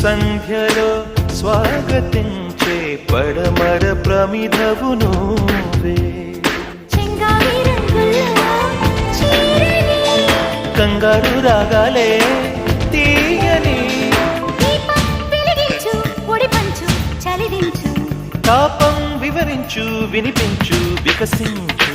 సంధ్యలో స్వాగతించే పడమర ప్రమిదవు నువ్వే. కంగారు రాగాలే తీయని తాపం వివరించు వినిపించు వికసించు